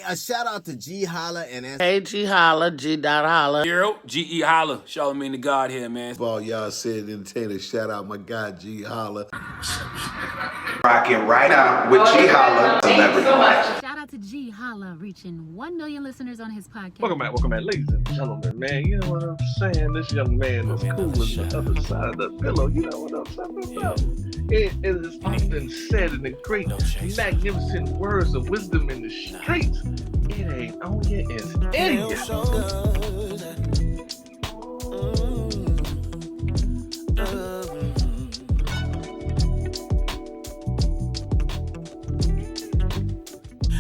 A shout out to Ge.Holla and Hey, GeHolla, G.Holla. Ge.Holla, shout me to God here, man. All y'all said entertainers, shout out my guy Ge.Holla. Rocking right now with Ge.Holla, Celebrity Life. Shout out to Ge.Holla reaching 1 million listeners on his podcast. Welcome back, ladies and gentlemen, man. You know what I'm saying? This young man is cool as the other side of the pillow. You know what I'm talking about? It is often said in the great, magnificent words of wisdom in the streets. It ain't on you, it's in you.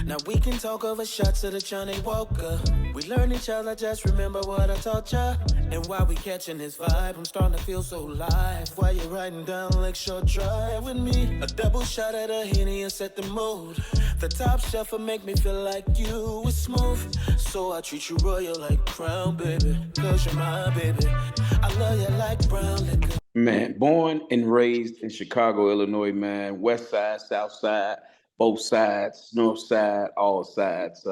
Now we can talk over shots of the Johnny Walker. We learn each other, just remember what I taught ya. And while we catching this vibe, I'm starting to feel so live. While you're riding down Lakeshore Drive with me, a double shot at a Henny and set the mood. The top shelf will make me feel like you was smooth. So I treat you royal like crown, baby. Cause you're my baby. I love you like brown liquor. Man, born and raised in Chicago, Illinois, man. West side, south side, both sides, north side, all sides,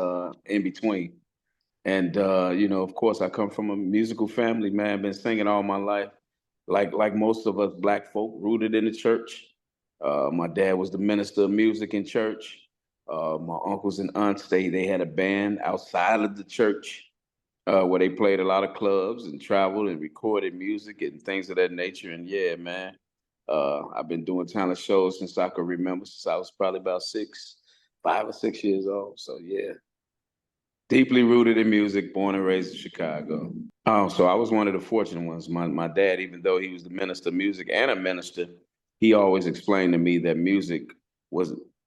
in between. And, of course, I come from a musical family, man. Been singing all my life, like most of us black folk, rooted in the church. My dad was the minister of music in church. My uncles and aunts, they had a band outside of the church where they played a lot of clubs and traveled and recorded music and things of that nature. And yeah, man, I've been doing talent shows since I could remember, since I was probably about 5 or 6 years old. So yeah, deeply rooted in music, born and raised in Chicago. Oh, so I was one of the fortunate ones. My dad, even though he was the minister of music and a minister, he always explained to me that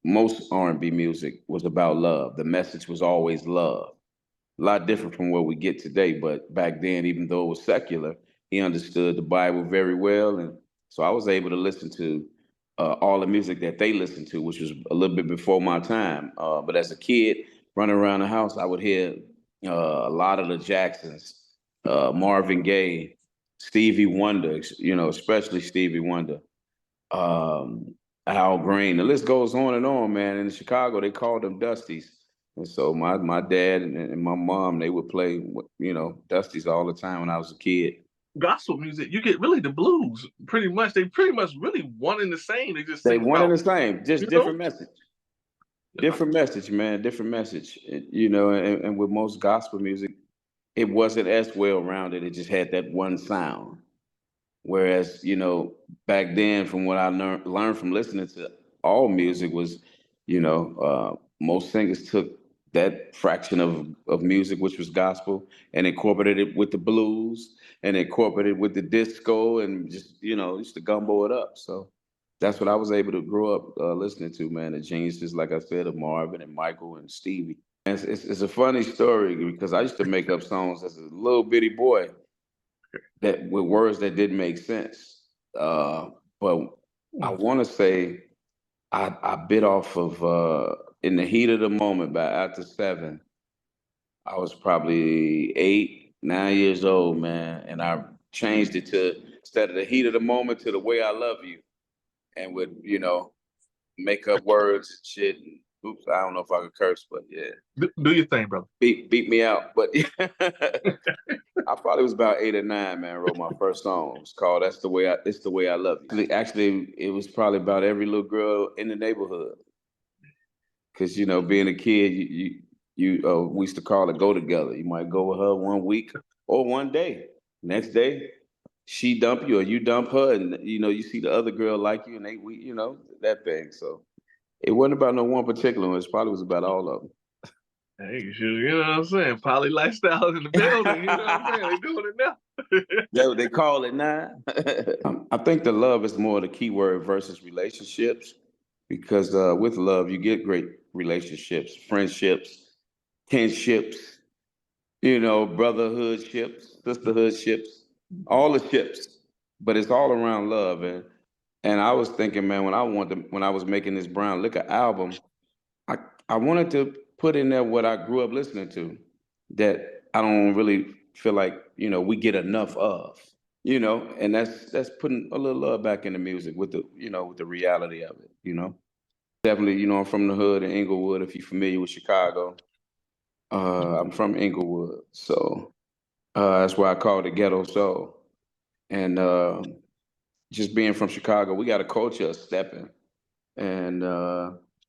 most R&B music was about love. The message was always love. A lot different from what we get today, but back then, even though it was secular, he understood the Bible very well. And so I was able to listen to all the music that they listened to, which was a little bit before my time. But as a kid, running around the house, I would hear a lot of the Jacksons, Marvin Gaye, Stevie Wonder, especially Stevie Wonder, Al Green. The list goes on and on, man. In Chicago, they called them Dusties. And so my dad and my mom, they would play, Dusties all the time when I was a kid. Gospel music, you get really the blues, pretty much. They pretty much really one and the same. They one and the same, just different message. Different message, man, different message. And with most gospel music, it wasn't as well-rounded. It just had that one sound. Whereas, back then, from what I learned from listening to all music was, most singers took that fraction of music, which was gospel, and incorporated it with the blues and incorporated it with the disco and just, used to gumbo it up. So that's what I was able to grow up listening to, man. The geniuses, like I said, of Marvin and Michael and Stevie. And it's a funny story because I used to make up songs as a little bitty boy that with words that didn't make sense. But I want to say I bit off of In the Heat of the Moment by After 7. I was probably 8, 9 years old, man. And I changed it to, instead of the heat of the moment, to The Way I Love You. And would, make up words and shit. And, oops, I don't know if I could curse, but yeah. Do your thing, brother. Beat me out. But I probably was about 8 or 9, man. I wrote my first song. It's called It's the Way I Love You. Actually, it was probably about every little girl in the neighborhood. Because, being a kid, we used to call it go together. You might go with her 1 week or 1 day. Next day, she dump you or you dump her, and, you see the other girl like you, and that thing. So it wasn't about no one particular one. It probably was about all of them. Hey, you know what I'm saying? Poly lifestyle in the building. You know what I'm saying? They doing it now. They call it now. I think the love is more the key word versus relationships, because with love, you get great relationships, friendships, kinships, brotherhoodships, sisterhoodships, all the ships. But it's all around love. And I was thinking, man, when I was making this Brown Liquor album, I wanted to put in there what I grew up listening to that I don't really feel like, we get enough of, and that's putting a little love back in the music with the reality of it, Definitely, I'm from the hood in Inglewood, if you're familiar with Chicago. I'm from Inglewood, so that's why I call it Ghetto Soul. And just being from Chicago, we got a culture of stepping. And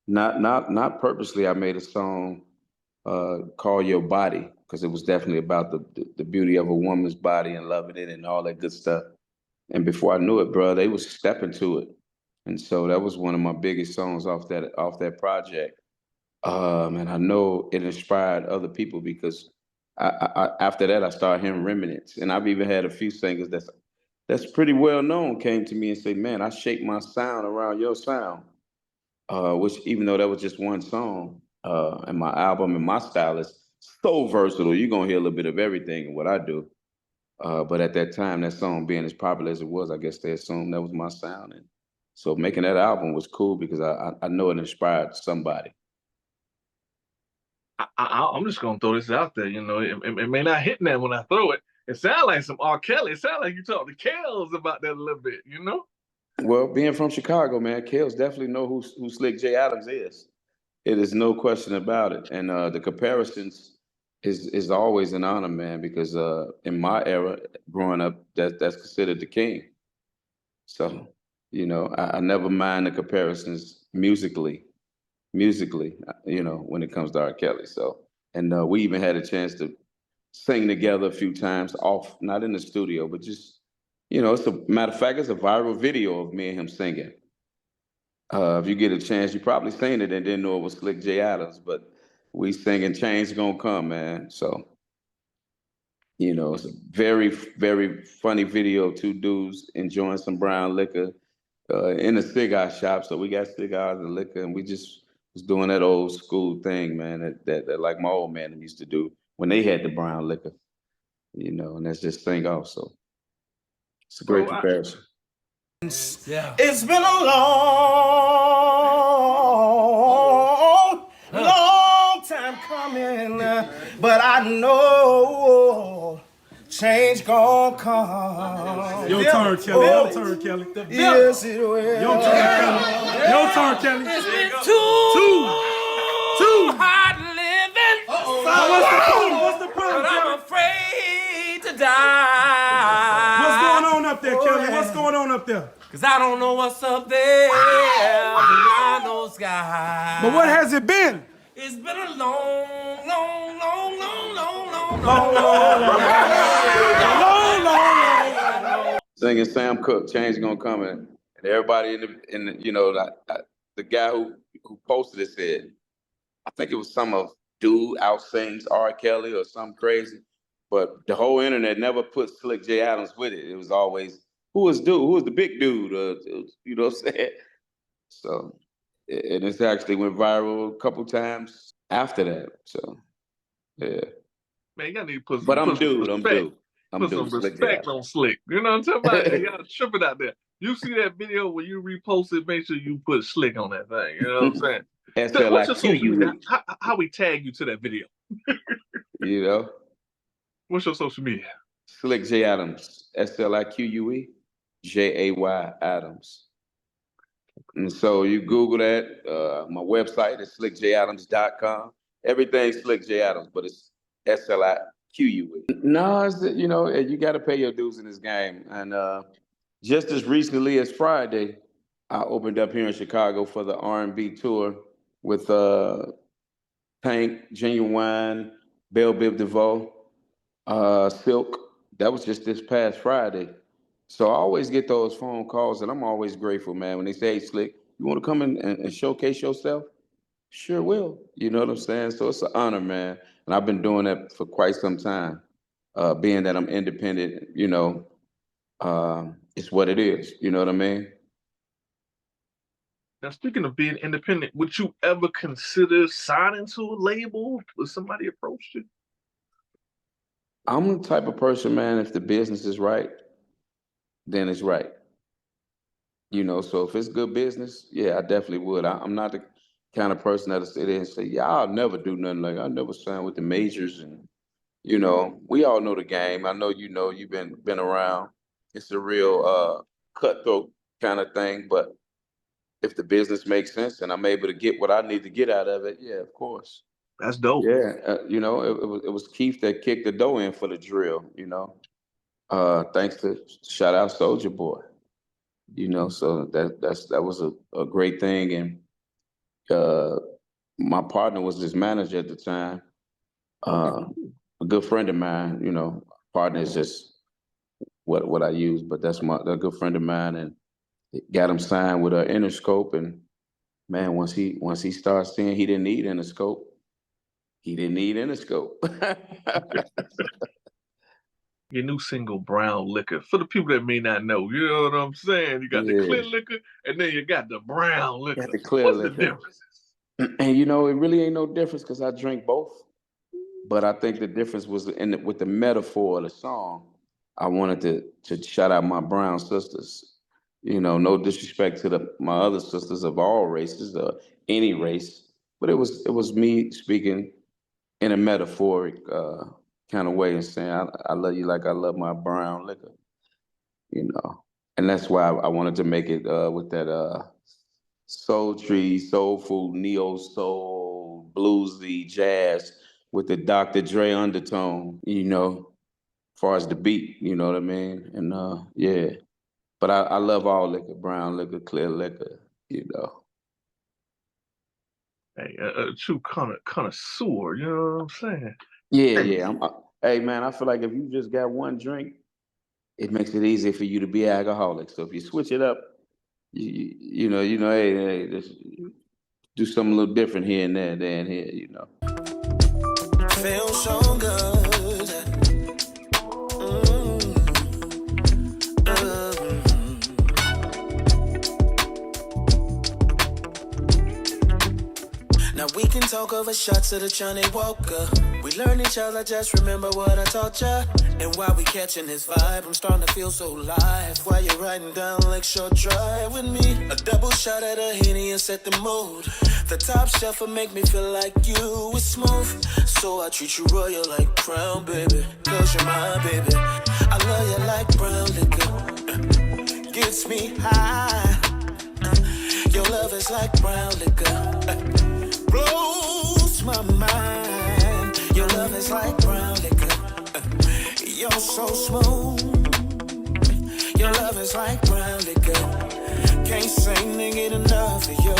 not purposely, I made a song called Your Body, because it was definitely about the beauty of a woman's body and loving it and all that good stuff. And before I knew it, bro, they was stepping to it. And so that was one of my biggest songs off that project. And I know it inspired other people because after that I started hearing remnants. And I've even had a few singers that's pretty well known came to me and say, man, I shaped my sound around your sound. Which even though that was just one song, and my album and my style is so versatile, you're gonna hear a little bit of everything in what I do. But at that time, that song being as popular as it was, I guess they assumed that was my sound. And so making that album was cool because I know it inspired somebody. I'm just gonna throw this out there. You know, it may not hit that when I throw it. It sounds like some R. Kelly. It sounds like you talked to Kels about that a little bit. You know. Well, being from Chicago, man, Kels definitely know who Slique J. Adams is. It is no question about it. And the comparisons is always an honor, man, because in my era, growing up, that's considered the king. So, you know, I never mind the comparisons musically, you know, when it comes to R. Kelly. So, and we even had a chance to sing together a few times off, not in the studio, but just, you know, it's a matter of fact, it's a viral video of me and him singing. If you get a chance, you probably seen it and didn't know it was Slique J. Adams, but we singing Change Gonna Come, man. So, you know, it's a very, very funny video of two dudes enjoying some brown liquor in a cigar shop. So we got cigars and liquor, and we just was doing that old school thing, man, that like my old man used to do when they had the brown liquor, you know, and that's just sing off. So it's a great comparison. Yeah. It's been a long time coming, but I know change gon' come. Your turn, Kelly. Your turn, Kelly. Yes, it will. Your turn, Kelly. Your turn, Kelly. It's been too hard living. What's the problem, But I'm Kelly? afraid to die. What's going on up there, Kelly? What's going on up there? Cause I don't know what's up there beyond those skies. But what has it been? It's been a long Singing Sam Cooke, Change Gonna Come, and everybody in the you know, the guy who posted it said, I think it was some of dude out sings R. Kelly or something crazy, but the whole internet never put Slique J. Adams with it. It was always, who was the big dude? You know what I'm saying? So, and it's actually went viral a couple times after that. So, yeah. Man, y'all need to put some, But I'm put some dude. respect. I'm Put dude. some Slique J. respect Adams. on Slick. You know what I'm talking about? Y'all tripping out there. You see that video when you repost it, make sure you put Slick on that thing. You know what I'm saying? What's your social media? How we tag you to that video? You know? What's your social media? Slique J. Adams. SLIQUE JAY Adams. And so you Google that. My website is slickjadams.com. Everything's Slique J. Adams, but it's SLIQUE. No, it's, you know, you got to pay your dues in this game. And just as recently as Friday, I opened up here in Chicago for the R&B tour with Tank, Genuine, Belle Biv DeVoe, Silk. That was just this past Friday. So I always get those phone calls, and I'm always grateful, man. When they say, hey, Slick, you want to come in and showcase yourself? Sure will. You know what I'm saying? So it's an honor, man. And I've been doing that for quite some time. Being that I'm independent, you know, it's what it is. You know what I mean? Now, speaking of being independent, would you ever consider signing to a label if somebody approached you? I'm the type of person, man, if the business is right, then it's right. You know, so if it's good business, yeah, I definitely would. I'm not the kind of person that'll sit there and say, yeah, I'll never do nothing like I'll never sign with the majors. And, you know, we all know the game. I know you've been around. It's a real cutthroat kind of thing, but if the business makes sense and I'm able to get what I need to get out of it, yeah, of course. That's dope. Yeah, you know, it was Keith that kicked the door in for the drill. You know, thanks to shout out Soldier Boy. You know, so that was a great thing, and my partner was his manager at the time. A good friend of mine. You know, partner is just what I use, but that's a good friend of mine, and got him signed with Interscope. And man, once he started seeing he didn't need Interscope, he didn't need Interscope. Your new single, Brown Liquor. For the people that may not know, you know what I'm saying? You got the clear liquor, and then you got the brown liquor. Got the clear What's liquor. the difference? And you know, it really ain't no difference because I drink both. But I think the difference was with the metaphor of the song. I wanted to shout out my brown sisters. You know, no disrespect to my other sisters of all races or any race, but it was me speaking in a metaphoric kind of way and saying, I love you like I love my brown liquor, you know. And that's why I wanted to make it with that sultry, soulful, neo-soul, bluesy, jazz with the Dr. Dre undertone, you know, as far as the beat, you know what I mean? And yeah, but I love all liquor, brown liquor, clear liquor, you know. Hey, a true connoisseur, you know what I'm saying? Yeah. Hey, man, I feel like if you just got one drink, it makes it easier for you to be alcoholic. So if you switch it up, you know, hey, just do something a little different here and there and here, you know. Feel so good. Now we can talk over shots of the Johnny Walker. We learn each other, just remember what I taught ya. And while we catching his vibe, I'm starting to feel so live. While you're riding down Lakeshore Drive with me, a double shot of the Henny and set the mood. The top shelf will make me feel like you is smooth. So I treat you royal like crown, baby. Cause you're my baby. I love you like brown liquor. Gets me high. Your love is like brown liquor. Blows my mind. Your love is like brown liquor. You're so smooth. Your love is like brown liquor. Can't sing it enough for you.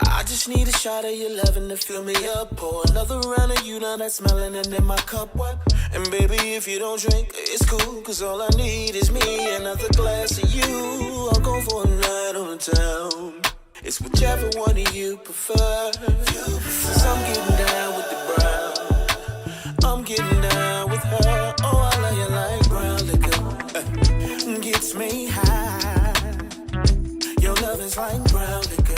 I just need a shot of your loving to fill me up. Pour another round of you, now that's smelling in my cup. What? And baby, if you don't drink, it's cool. Cause all I need is me, another glass of you. I'll go for a night on the town. It's whichever one of you prefer. Since I'm getting down with the brown, I'm getting down with her. Oh, I love you like brown liquor. Gets me high. Your love is like brown liquor.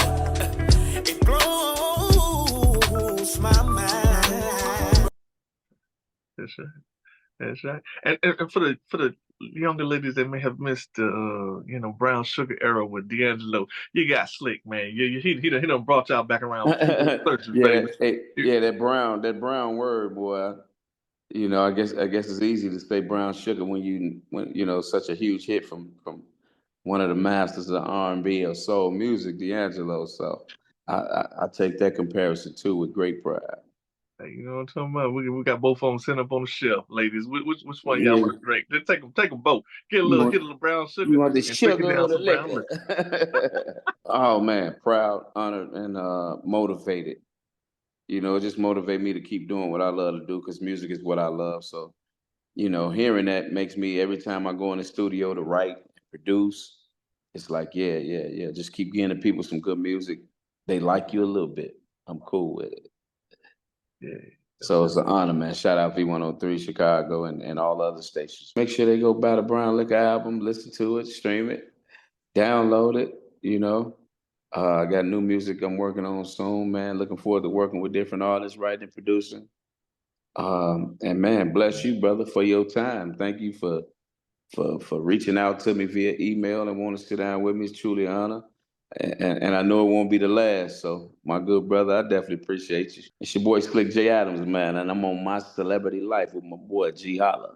It blows my mind. That's right. That's right. And for the younger ladies that may have missed the brown sugar era with D'Angelo, you got Slique, man. He done brought y'all back around. Yeah, that brown word, boy. You know, I guess it's easy to say brown sugar when you know such a huge hit from one of the masters of R&B or soul music, D'Angelo. So I take that comparison too with great pride. Hey, you know what I'm talking about? We got both of them sitting up on the shelf, ladies. Which one y'all want to drink? Let's take them both. Get a little brown sugar. You want the and sugar or the brown liquor? Oh man, proud, honored, and motivated. You know, it just motivate me to keep doing what I love to do because music is what I love. So, you know, hearing that makes me, every time I go in the studio to write, produce, it's like, yeah. Just keep giving the people some good music. They like you a little bit. I'm cool with it. Yeah. So it's an honor, man. Shout out V103 Chicago and all other stations. Make sure they go buy the Brown Liquor album, listen to it, stream it, download it, you know. I got new music I'm working on soon, man. Looking forward to working with different artists, writing and producing. And man, bless you, brother, for your time. Thank you for reaching out to me via email and want to sit down with me. It's truly an honor. And I know it won't be the last. So my good brother, I definitely appreciate you. It's your boy Slique J. Adams, man, and I'm on My Celebrity Life with my boy Ge.Holla.